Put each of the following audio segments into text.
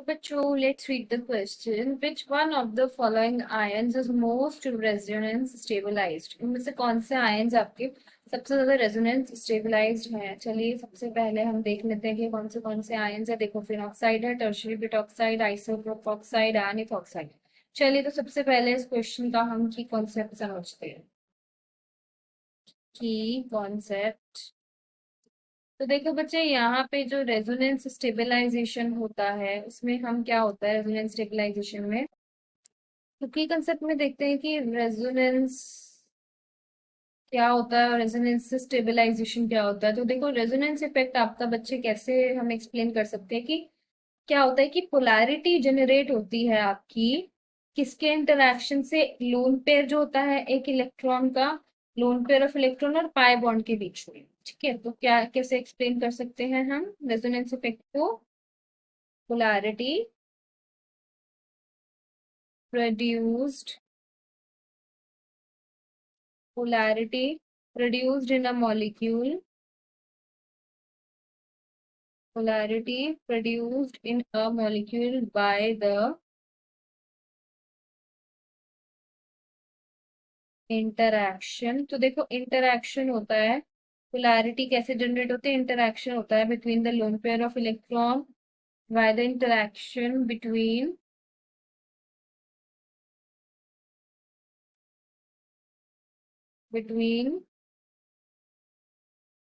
बच्चों, let's read the question. Which one of the following ions is most resonance stabilized? इनमें से कौन से ions आपके सबसे ज्यादा resonance stabilized हैं? चलिए सबसे पहले हम देख लेते हैं कि कौन से ions है। देखो, फिनॉक्साइड है, टर्शियरी ब्यूटॉक्साइड, आइसोप्रोपॉक्साइड, एनिथॉक्साइड। चलिए तो सबसे पहले इस क्वेश्चन का हम की कॉन्सेप्ट समझते हैं। की कॉन्सेप्ट, तो देखो बच्चे, यहाँ पे जो रेजोनेंस स्टेबलाइजेशन होता है उसमें हम क्या होता है रेजोनेंस स्टेबलाइजेशन में, तो की कंसेप्ट में देखते हैं कि रेजोनेंस क्या होता है और रेजोनेंस स्टेबलाइजेशन क्या होता है। तो देखो, रेजोनेंस इफेक्ट आपका बच्चे कैसे हम एक्सप्लेन कर सकते हैं कि क्या होता है कि पोलैरिटी जनरेट होती है आपकी किसके इंटरेक्शन से, लोन पेयर जो होता है एक इलेक्ट्रॉन का, लोन पेयर ऑफ इलेक्ट्रॉन और पाई बॉन्ड के बीच में। ठीक है, तो क्या कैसे एक्सप्लेन कर सकते हैं हम रेजोनेंस इफेक्ट को? Polarity produced, polarity produced in a molecule, polarity produced in a molecule by the interaction। तो देखो, इंटरैक्शन होता है, पोलैरिटी कैसे जनरेट होती है? इंटरैक्शन होता है between the lone pair of electron, by the interaction between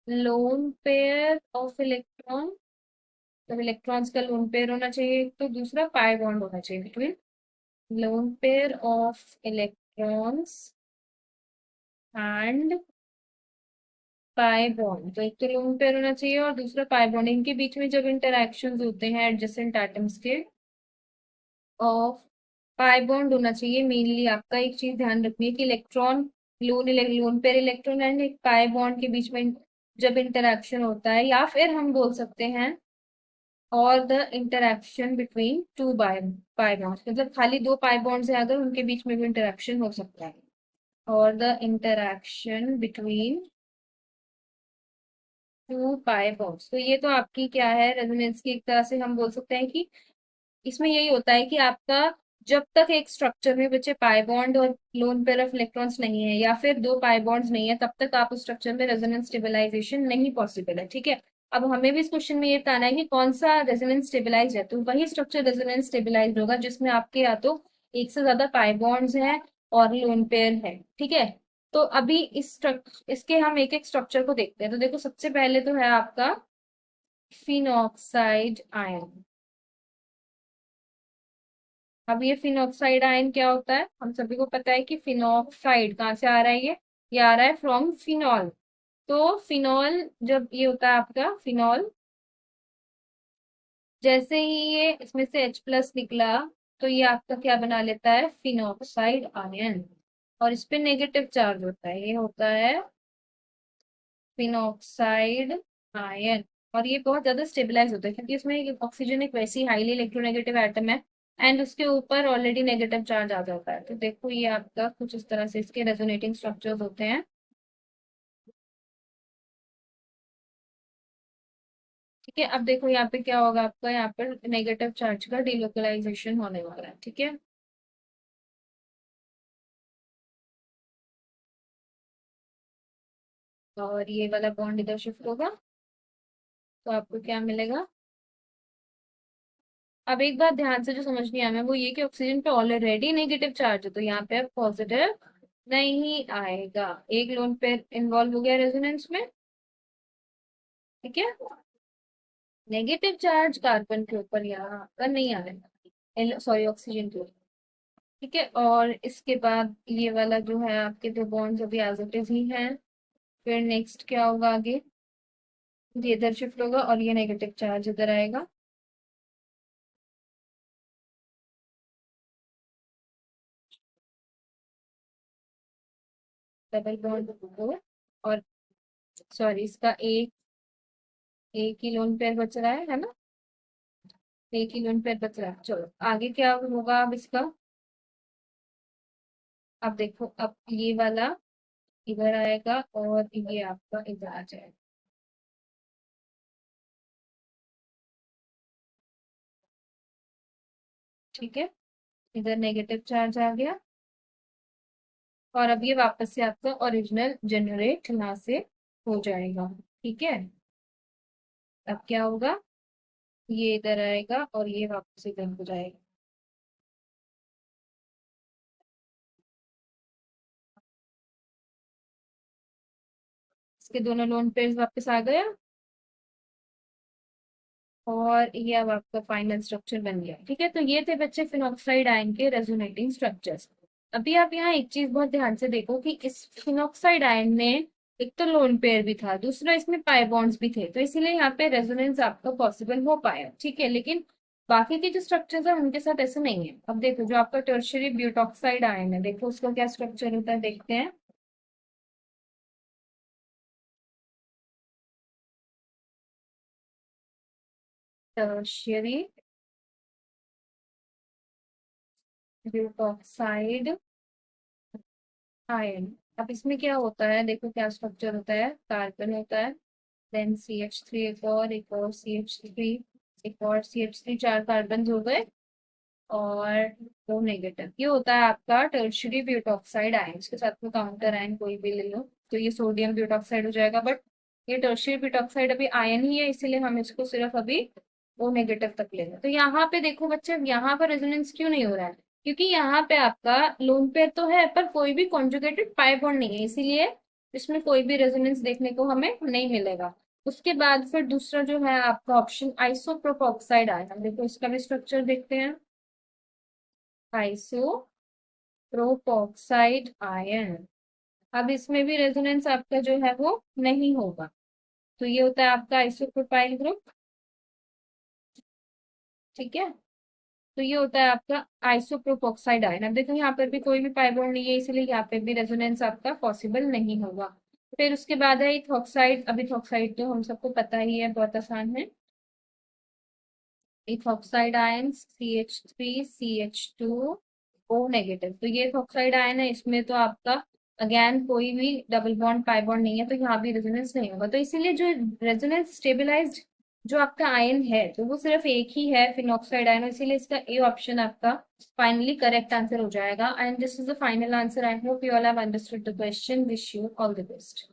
lone pair of electron, तो इलेक्ट्रॉन्स का लोन पेयर होना चाहिए, तो दूसरा पाई बॉन्ड होना चाहिए between lone pair of electrons and pi bond. तो एक तो लोन पेयर होना चाहिए और दूसरा पाई बॉन्ड। इनके बीच में जब इंटरैक्शन होते हैं एडजेसेंट एटम्स के, ऑफ पाई बॉन्ड होना चाहिए। मेनली आपका एक चीज ध्यान रखनी है कि electron, lone pair electron and एक पाई बॉन्ड के बीच में जब इंटरैक्शन होता है, या फिर हम बोल सकते हैं और the interaction between two pi bonds, मतलब खाली दो पाई बॉन्ड्स है अगर, उनके बीच में भी इंटरैक्शन हो सकता है। और the interaction between two pi bonds, तो ये तो आपकी क्या है, रेजोनेंस की एक तरह से हम बोल सकते हैं कि इसमें यही होता है कि आपका जब तक एक स्ट्रक्चर में बच्चे पाई बॉन्ड और लोन पेयर ऑफ इलेक्ट्रॉन्स नहीं है, या फिर दो पाई बॉन्ड्स नहीं है, तब तक आप उस स्ट्रक्चर में रेजोनेंस स्टेबलाइजेशन नहीं पॉसिबल है। ठीक है, अब हमें भी इस क्वेश्चन में ये बताना है कि कौन सा रेजोनेंस स्टेबलाइज है। तो वही स्ट्रक्चर रेजोनेंस स्टेबलाइज होगा जिसमें आपके या तो एक से ज्यादा पाई बॉन्ड्स हैं और लोन पेयर है। ठीक है, तो अभी इसके हम एक एक स्ट्रक्चर को देखते हैं। तो देखो, सबसे पहले तो है आपका फिनॉक्साइड आयन। अब ये फिनॉक्साइड आयन क्या होता है? हम सभी को पता है कि फिनॉक्साइड कहाँ से आ रहा है, ये आ रहा है फ्रॉम फिनॉल। तो फिनॉल जब ये होता है आपका फिनॉल, जैसे ही ये इसमें से H+ निकला, तो ये आपका क्या बना लेता है? Phenoxide ion. और इस पे नेगेटिव चार्ज होता है, ये होता है फिनॉक्साइड आयन। और ये बहुत ज्यादा स्टेबलाइज होता है क्योंकि इसमें ऑक्सीजन एक वैसी हाईली इलेक्ट्रोनेगेटिव एटम है, एंड उसके ऊपर ऑलरेडी नेगेटिव चार्ज आ जाता है। तो देखो, ये आपका कुछ इस तरह से इसके रेजोनेटिंग स्ट्रक्चर्स होते हैं। ठीक है, अब देखो यहाँ पे क्या होगा आपका, यहाँ पर नेगेटिव चार्ज का डिलोकलाइजेशन होने वाला है। ठीक है, और ये वाला बॉन्ड इधर शिफ्ट होगा, तो आपको क्या मिलेगा? अब एक बात ध्यान से जो समझ नहीं आया वो ये कि ऑक्सीजन पे ऑलरेडी नेगेटिव चार्ज है, तो यहाँ पे अब पॉजिटिव नहीं आएगा। एक लोन पेयर इन्वॉल्व हो गया रेजोनेंस में। ठीक है, नेगेटिव चार्ज कार्बन के ऊपर यहाँ पर नहीं आएगा, सॉरी ऑक्सीजन के ऊपर। ठीक है, और इसके बाद ये वाला जो है आपके दो बॉन्ड्स अभी एज इट इज ही हैं। फिर नेक्स्ट क्या होगा आगे? ये इधर शिफ्ट होगा और ये नेगेटिव चार्ज इधर आएगा। डबल बॉन्ड दो, और सॉरी इसका एक ही लोन पेयर बच रहा है ना? एक ही लोन पेयर बच रहा है। चलो आगे क्या होगा अब इसका? अब देखो, अब ये वाला इधर आएगा और ये आपका इधर आ जाएगा। ठीक है, इधर नेगेटिव चार्ज आ गया, और अब ये वापस से आपका ओरिजिनल जनरेट यहाँ से हो जाएगा। ठीक है, अब क्या होगा, ये इधर आएगा और ये वापस इधर हो जाएगा। इसके दोनों लोन पेयर्स वापस आ गया, और ये अब आपका फाइनल स्ट्रक्चर बन गया। ठीक है, तो ये थे बच्चे फिनॉक्साइड आयन के रेजोनेटिंग स्ट्रक्चर्स। अभी आप यहाँ एक चीज बहुत ध्यान से देखो कि इस फिनॉक्साइड आयन में एक तो लोन पेयर भी था, दूसरा इसमें पाई बॉन्ड्स भी थे, तो इसीलिए यहाँ पे रेजोनेंस आपका पॉसिबल हो पाया। ठीक है, लेकिन बाकी के जो स्ट्रक्चर्स है उनके साथ ऐसा नहीं है। अब देखो जो आपका टर्शियरी ब्यूटॉक्साइड आयन है, देखो उसका क्या स्ट्रक्चर होता है, देखते हैं। टर्शियरी ब्यूटॉक्साइड आयन, अब इसमें क्या होता है, देखो क्या स्ट्रक्चर होता है, कार्बन होता है, देन CH3, एक और CH3, एक और CH3, 4 कार्बन हो गए, और 2 नेगेटिव। ये होता है आपका टर्शियरी ब्यूटॉक्साइड आयन। इसके साथ में काउंटर आयन कोई भी ले लो तो ये सोडियम ब्यूटॉक्साइड हो जाएगा, बट ये टर्शियरी ब्यूटॉक्साइड अभी आयन ही है, इसीलिए हम इसको सिर्फ अभी O- तक लेंगे। तो यहाँ पे देखो बच्चे, यहाँ पर रेजोनेंस क्यों नहीं हो रहा है, क्योंकि यहाँ पे आपका लोन पेयर तो है पर कोई भी कॉन्जुगेटेड पाई बॉन्ड नहीं है, इसीलिए इसमें कोई भी रेजोनेंस देखने को हमें नहीं मिलेगा। उसके बाद फिर दूसरा जो है आपका ऑप्शन आइसोप्रोपॉक्साइड आयन, देखो इसका भी स्ट्रक्चर देखते हैं। आइसोप्रोपॉक्साइड आयन, अब इसमें भी रेजोनेंस आपका जो है वो नहीं होगा। तो ये होता है आपका आइसोप्रोपाइल ग्रुप। ठीक है, तो ये होता है आपका आइसोप्रोपॉक्साइड आयन। अब देखो यहाँ पर भी कोई भी पाई बॉन्ड नहीं है, इसलिए यहाँ पे भी रेजोनेंस आपका पॉसिबल नहीं होगा। फिर उसके बाद है इथॉक्साइड। अब इथॉक्साइड तो हम सबको पता ही है, बहुत आसान है। Ethoxide ion CH3CH2O-। तो ये इथॉक्साइड आयन है, इसमें तो आपका अगेन कोई भी डबल बॉन्ड पाई बॉन्ड नहीं है, तो यहाँ भी रेजोनेंस नहीं होगा। तो इसीलिए जो रेजोनेंस स्टेबलाइज्ड जो आपका आयन है तो वो सिर्फ एक ही है, फिनॉक्साइड आयन, इसीलिए इसका ए ऑप्शन आपका फाइनली करेक्ट आंसर हो जाएगा। And this is the final answer. I hope you all have understood the question. Wish you all the best.